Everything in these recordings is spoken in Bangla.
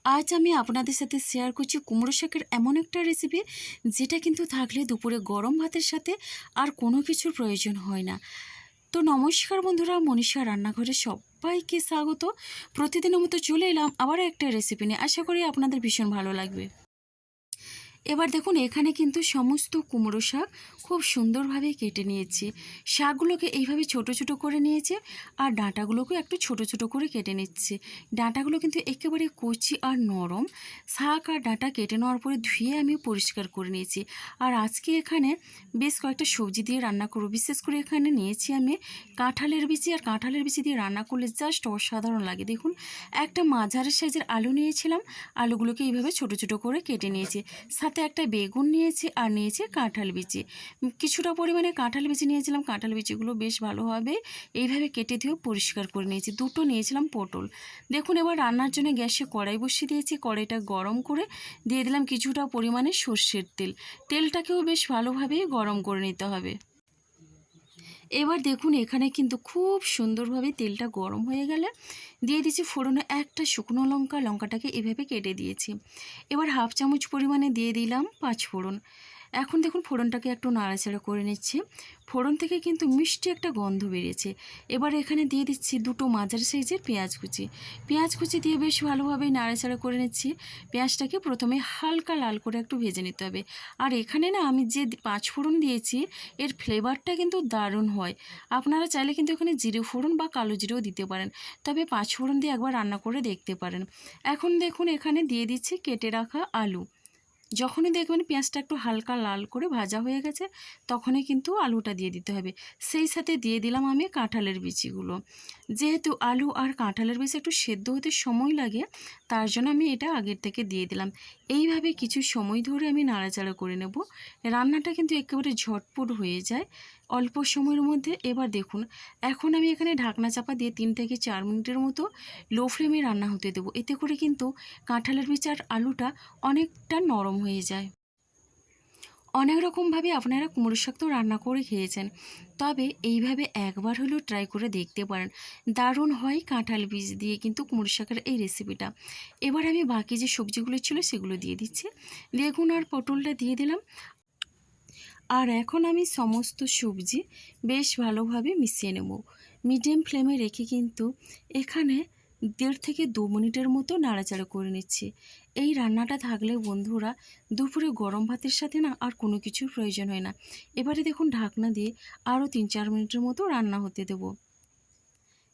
আজ আমি আপনাদের সাথে শেয়ার করছি কুমড়ো শাকের এমন একটা রেসিপি যেটা কিন্তু থাকলে দুপুরে গরম ভাতের সাথে আর কোনো কিছুর প্রয়োজন হয় না। তো নমস্কার বন্ধুরা, মনীষা রান্নাঘরে সবাইকে স্বাগত। প্রতিদিনের মতো চলে এলাম আবার একটা রেসিপি নিয়ে। আশা করি আপনাদের ভীষণ ভালো লাগবে। এবার দেখুন, এখানে কিন্তু সমস্ত কুমড়ো শাক খুব সুন্দরভাবে কেটে নিয়েছি। শাকগুলোকে এইভাবে ছোট ছোট করে নিয়েছি আর ডাঁটাগুলোকে একটু ছোট ছোট করে কেটে নিচ্ছি। ডাঁটাগুলো কিন্তু একেবারে কচি আর নরম। শাক আর ডাঁটা কেটে নেওয়ার পরে ধুয়ে আমি পরিষ্কার করে নিয়েছি। আর আজকে এখানে বেশ কয়েকটা সবজি দিয়ে রান্না করব। বিশেষ করে এখানে নিয়েছি আমি কাঁঠালের বিচি, আর কাঁঠালের বিচি দিয়ে রান্না করলে জাস্ট অসাধারণ লাগে। দেখুন, একটা মাঝারি সাইজের আলু নিয়েছিলাম, আলুগুলোকে এইভাবে ছোট ছোট করে কেটে নিয়েছি। সাথে একটা বেগুন নিয়েছি আর নিয়েছি কাঁঠাল বিচি। কিছুটা পরিমাণে কাঁঠাল বিচি নিয়েছিলাম। কাঁঠাল বিচিগুলো বেশ ভালোভাবে এইভাবে কেটে ধুয়ে পরিষ্কার করে নিয়েছি। দুটো নিয়েছিলাম পটল। দেখুন, এবার রান্নার জন্য গ্যাসে কড়াই বসিয়ে দিয়েছি। কড়াইটা গরম করে দিয়ে দিলাম কিছুটা পরিমাণে সর্ষের তেল। তেলটাকেও বেশ ভালোভাবে গরম করে নিতে হবে। এবার দেখুন, এখানে কিন্তু খুব সুন্দরভাবে তেলটা গরম হয়ে গেলে দিয়ে দিচ্ছি ফোড়নে একটা শুকনো লঙ্কা। লঙ্কাটাকে এভাবে কেটে দিয়েছি। এবার হাফ চামচ পরিমাণে দিয়ে দিলাম পাঁচ ফোড়ন। এখন দেখুন, ফোড়নটাকে একটু নাড়াচাড়া করে নিচ্ছি। ফোড়ন থেকে কিন্তু মিষ্টি একটা গন্ধ বেরিয়েছে। এবার এখানে দিয়ে দিচ্ছি দুটো মাঝারি সাইজের পেঁয়াজ কুচি। পেঁয়াজ কুচি দিয়ে বেশ ভালোভাবে নাড়াচাড়া করে নিচ্ছি। পেঁয়াজটাকে প্রথমে হালকা লাল করে একটু ভেজে নিতে হবে। আর এখানে না, আমি যে পাঁচ ফোড়ন দিয়েছি এর ফ্লেভারটা কিন্তু দারুণ হয়। আপনারা চাইলে কিন্তু এখানে জিরে ফোড়ন বা কালো জিরেও দিতে পারেন, তবে পাঁচ ফোড়ন দিয়ে একবার রান্না করে দেখতে পারেন। এখন দেখুন, এখানে দিয়ে দিচ্ছি কেটে রাখা আলু। যখনই দেখবেন পেঁয়াজটা একটু হালকা লাল করে ভাজা হয়ে গেছে, তখনই কিন্তু আলুটা দিয়ে দিতে হবে। সেই সাথে দিয়ে দিলাম আমি কাঁঠালের বিচিগুলো। যেহেতু আলু আর কাঁঠালের বিচি একটু সেদ্ধ হতে সময় লাগে, তার জন্য আমি এটা আগের থেকে দিয়ে দিলাম। এইভাবে কিছু সময় ধরে আমি নাড়াচাড়া করে নেব। রান্নাটা কিন্তু একেবারে ঝটপট হয়ে যায় অল্প সময়ের মধ্যে। এবার দেখুন, এখন আমি এখানে ঢাকনা চাপা দিয়ে 3 থেকে 4 মিনিটের মতো লো ফ্লেমে রান্না হতে দেবো। এতে করে কিন্তু কাঁঠালের বিচি আর আলুটা অনেকটা নরম হয়ে যায়। অনেক রকমভাবে আপনারা কুমড়ো শাক তো রান্না করে খেয়েছেন, তবে এইভাবে একবার হলেও ট্রাই করে দেখতে পারেন। দারুণ হয় কাঁঠাল বীজ দিয়ে কিন্তু কুমড়ো শাকের এই রেসিপিটা। এবার আমি বাকি যে সবজিগুলো ছিল সেগুলো দিয়ে দিচ্ছি। বেগুন আর পটলটা দিয়ে দিলাম। আর এখন আমি সমস্ত সবজি বেশ ভালোভাবে মিশিয়ে নেব। মিডিয়াম ফ্লেমে রেখে কিন্তু এখানে 1.5 থেকে 2 মিনিটের মতো নাড়াচাড়া করে নিচ্ছি। এই রান্নাটা থাকলে বন্ধুরা দুপুরে গরম ভাতের সাথে না আর কোনো কিছুর প্রয়োজন হয় না। এবারে দেখুন, ঢাকনা দিয়ে আরও 3-4 মিনিটের মতো রান্না হতে দেব।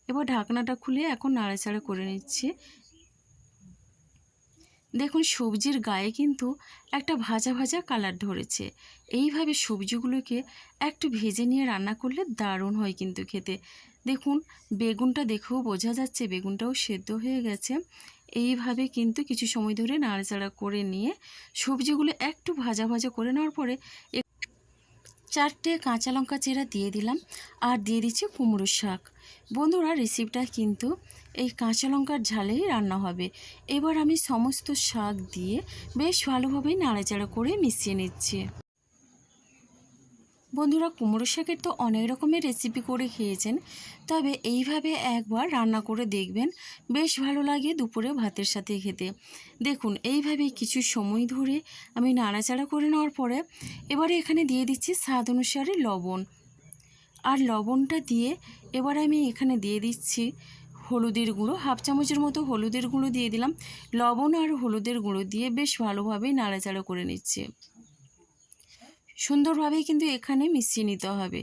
এবার ঢাকনাটা খুলে এখন নাড়াচাড়া করে নিচ্ছি। দেখুন, সবজির গায়ে কিন্তু একটা ভাজা ভাজা কালার ধরেছে। এইভাবে সবজিগুলোকে একটু ভেজে নিয়ে রান্না করলে দারুণ হয় কিন্তু খেতে। দেখুন, বেগুনটা দেখেও বোঝা যাচ্ছে বেগুনটাও সেদ্ধ হয়ে গেছে। এইভাবে কিন্তু কিছু সময় ধরে নাড়াচাড়া করে নিয়ে সবজিগুলো একটু ভাজা ভাজা করে নেওয়ার পরে 4টে কাঁচা লঙ্কা চেরা দিয়ে দিলাম আর দিয়ে দিচ্ছি কুমড়ো শাক। বন্ধুরা, রেসিপিটা কিন্তু এই কাঁচা লঙ্কার ঝালেই রান্না হবে। এবার আমি সমস্ত শাক দিয়ে বেশ ভালোভাবে নাড়াচাড়া করে মিশিয়ে নিচ্ছি। বন্ধুরা, কুমড়ো শাকের তো অনেক রকমের রেসিপি করে খেয়েছেন, তবে এইভাবে একবার রান্না করে দেখবেন, বেশ ভালো লাগে দুপুরে ভাতের সাথে খেতে। দেখুন, এইভাবে কিছু সময় ধরে আমি নাড়াচাড়া করে নেওয়ার পরে এবারে এখানে দিয়ে দিচ্ছি স্বাদ অনুসারে লবণ। আর লবণটা দিয়ে এবার আমি এখানে দিয়ে দিচ্ছি হলুদের গুঁড়ো। হাফ চামচের মতো হলুদের গুঁড়ো দিয়ে দিলাম। লবণ আর হলুদের গুঁড়ো দিয়ে বেশ ভালোভাবে নাড়াচাড়া করে নিচ্ছি। সুন্দরভাবে কিন্তু এখানে মিশিয়ে নিতে হবে।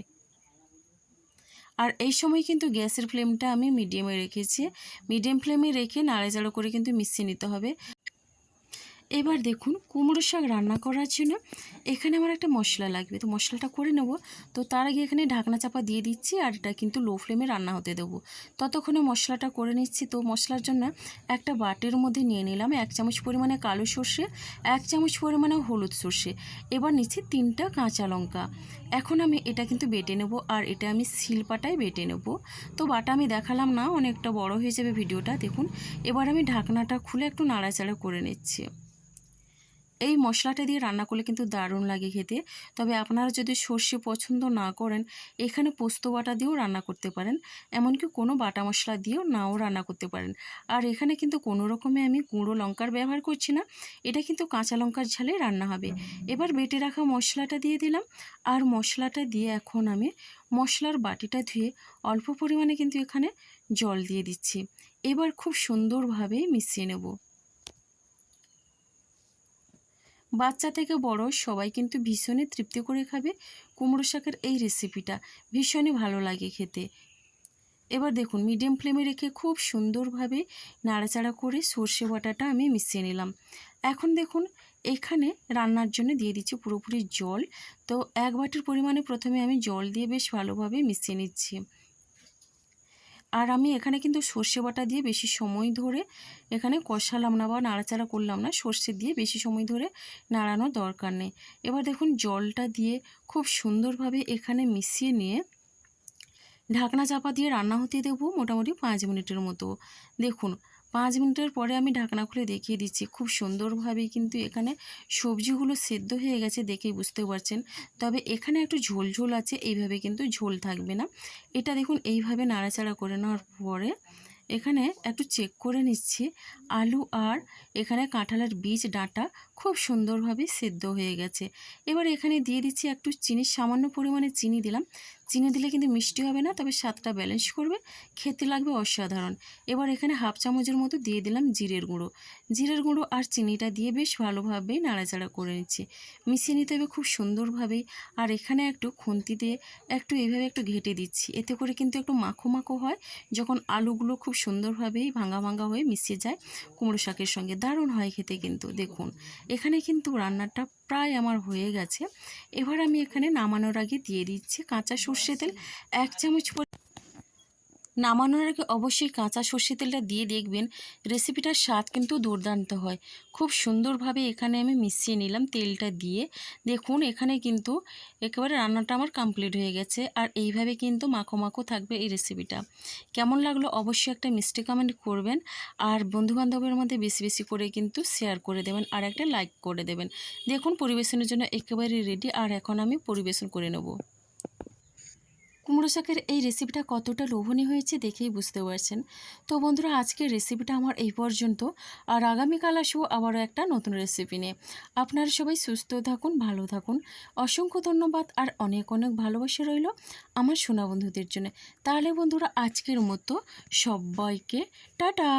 আর এই সময় কিন্তু গ্যাসের ফ্লেমটা আমি মিডিয়ামে রেখেছি। মিডিয়াম ফ্লেমে রেখে নাড়াচাড়া করে কিন্তু মিশিয়ে নিতে হবে। এবার দেখুন, কুমড়ো শাক রান্না করার জন্য এখানে আমার একটা মশলা লাগবে, তো মশলাটা করে নেব। তো তার আগে এখানে ঢাকনা চাপা দিয়ে দিচ্ছি আর এটা কিন্তু লো ফ্লেমে রান্না হতে দেবো। ততক্ষণে মশলাটা করে নিচ্ছি। তো মশলার জন্য একটা বাটির মধ্যে নিয়ে নিলাম 1 চামচ পরিমাণে কালো সর্ষে, 1 চামচ পরিমাণে হলুদ সর্ষে। এবার নিচ্ছি 3টা কাঁচা লঙ্কা। এখন আমি এটা কিন্তু বেটে নেব, আর এটা আমি শিলপাটায় বেটে নেব। তো বাটা আমি দেখালাম না, অনেকটা বড় হয়ে যাবে ভিডিওটা। দেখুন, এবার আমি ঢাকনাটা খুলে একটু নাড়াচাড়া করে নিচ্ছি। এই মশলাটা দিয়ে রান্না করলে কিন্তু দারুণ লাগে খেতে। তবে আপনারা যদি সর্ষে পছন্দ না করেন, এখানে পোস্ত বাটা দিয়েও রান্না করতে পারেন, এমনকি কোনো বাটা মশলা দিয়েও নাও রান্না করতে পারেন। আর এখানে কিন্তু কোনো রকমে আমি গুঁড়ো লঙ্কার ব্যবহার করছি না, এটা কিন্তু কাঁচা লঙ্কার ঝালে রান্না হবে। এবার বেটে রাখা মশলাটা দিয়ে দিলাম, আর মশলাটা দিয়ে এখন আমি মশলার বাটিটা ধুয়ে অল্প পরিমাণে কিন্তু এখানে জল দিয়ে দিচ্ছি। এবার খুব সুন্দরভাবে মিশিয়ে নেব। বাচ্চা থেকে বড় সবাই কিন্তু ভীষণই তৃপ্তি করে খাবে কুমড়ো শাকের এই রেসিপিটা, ভীষণই ভালো লাগে খেতে। এবার দেখুন মিডিয়াম ফ্লেমে রেখে খুব সুন্দরভাবে নাড়াচাড়া করে সর্ষে বাটাটা আমি মিশিয়ে নিলাম। এখন দেখুন এখানে রান্নার জন্য দিয়ে দিচ্ছি পুরোপুরি জল। তো 1 বাটির পরিমাণে প্রথমে আমি জল দিয়ে বেশ ভালোভাবে মিশিয়ে নিচ্ছি। আর আমি এখানে কিন্তু সর্ষে বাটা দিয়ে বেশি সময় ধরে এখানে কষালাম না বা নাড়াচাড়া করলাম না, সর্ষে দিয়ে বেশি সময় ধরে নাড়ানোর দরকার নেই। এবার দেখুন জলটা দিয়ে খুব সুন্দরভাবে এখানে মিশিয়ে নিয়ে ঢাকনা চাপা দিয়ে রান্না হতে দেবো মোটামুটি 5 মিনিটের মতো। দেখুন 5 মিনিটের পরে আমি ঢাকনা খুলে দেখিয়ে দিচ্ছি, খুব সুন্দরভাবেই কিন্তু এখানে সবজিগুলো সেদ্ধ হয়ে গেছে, দেখেই বুঝতে পারছেন। তবে এখানে একটু ঝোল ঝোল আছে, এইভাবে কিন্তু ঝোল থাকবে না। এটা দেখুন এইভাবে নাড়াচাড়া করে নেওয়ার পরে এখানে একটু চেক করে নিচ্ছি আলু আর এখানে কাঁঠালের বীজ ডাঁটা খুব সুন্দরভাবে সেদ্ধ হয়ে গেছে। এবার এখানে দিয়ে দিচ্ছি একটু চিনি, সামান্য পরিমাণে চিনি দিলাম। চিনি দিলে কিন্তু মিষ্টি হবে না, তবে স্বাদটা ব্যালেন্স করবে, খেতে লাগবে অসাধারণ। এবার এখানে হাফ চামচের মতো দিয়ে দিলাম জিরের গুঁড়ো। জিরের গুঁড়ো আর চিনিটা দিয়ে বেশ ভালোভাবে নাড়াচাড়া করে নিচ্ছি, মিশিয়ে নিতে হবে খুব সুন্দরভাবেই। আর এখানে একটু খুন্তি দিয়ে একটু এইভাবে একটু ঘেঁটে দিচ্ছি, এতে করে কিন্তু একটু মাখো মাখো হয়, যখন আলুগুলো খুব সুন্দরভাবেই ভাঙা ভাঙা হয়ে মিশিয়ে যায় কুমড়ো শাকের সঙ্গে, দারুণ হয় খেতে কিন্তু। দেখুন এখানে কিন্তু রান্নাটা প্রায় আমার হয়ে গেছে। এবার আমি এখানে নামানোর আগে দিয়ে দিচ্ছি কাঁচা সর্ষে তেল 1 চামচ। নামানোর আগে অবশ্যই কাঁচা সর্ষে তেলটা দিয়ে দেখবেন, রেসিপিটার স্বাদ কিন্তু দুর্দান্ত হয়। খুব সুন্দরভাবে এখানে আমি মিশিয়ে নিলাম তেলটা দিয়ে। দেখুন এখানে কিন্তু একেবারে রান্নাটা আমার কমপ্লিট হয়ে গেছে। আর এইভাবে কিন্তু মাখো মাখো থাকবে এই রেসিপিটা। কেমন লাগলো অবশ্যই একটা মিষ্টি কমেন্ট করবেন, আর বন্ধুবান্ধবের মধ্যে বেশি বেশি করে কিন্তু শেয়ার করে দেবেন, আর একটা লাইক করে দেবেন। দেখুন পরিবেশনের জন্য একেবারে রেডি, আর এখন আমি পরিবেশন করে নেব। কুমড়ো শাকের এই রেসিপিটা কতটা লোভনীয় হয়েছে দেখেই বুঝতে পারছেন। তো বন্ধুরা আজকের রেসিপিটা আমার এই পর্যন্ত, আর আগামীকাল আসবো আবারও একটা নতুন রেসিপি নিয়ে। আপনারা সবাই সুস্থ থাকুন, ভালো থাকুন। অসংখ্য ধন্যবাদ আর অনেক অনেক ভালোবাসা রইল আমার সোনা বন্ধুদের জন্য। তাহলে বন্ধুরা আজকের মতো সবাইকে টাটা।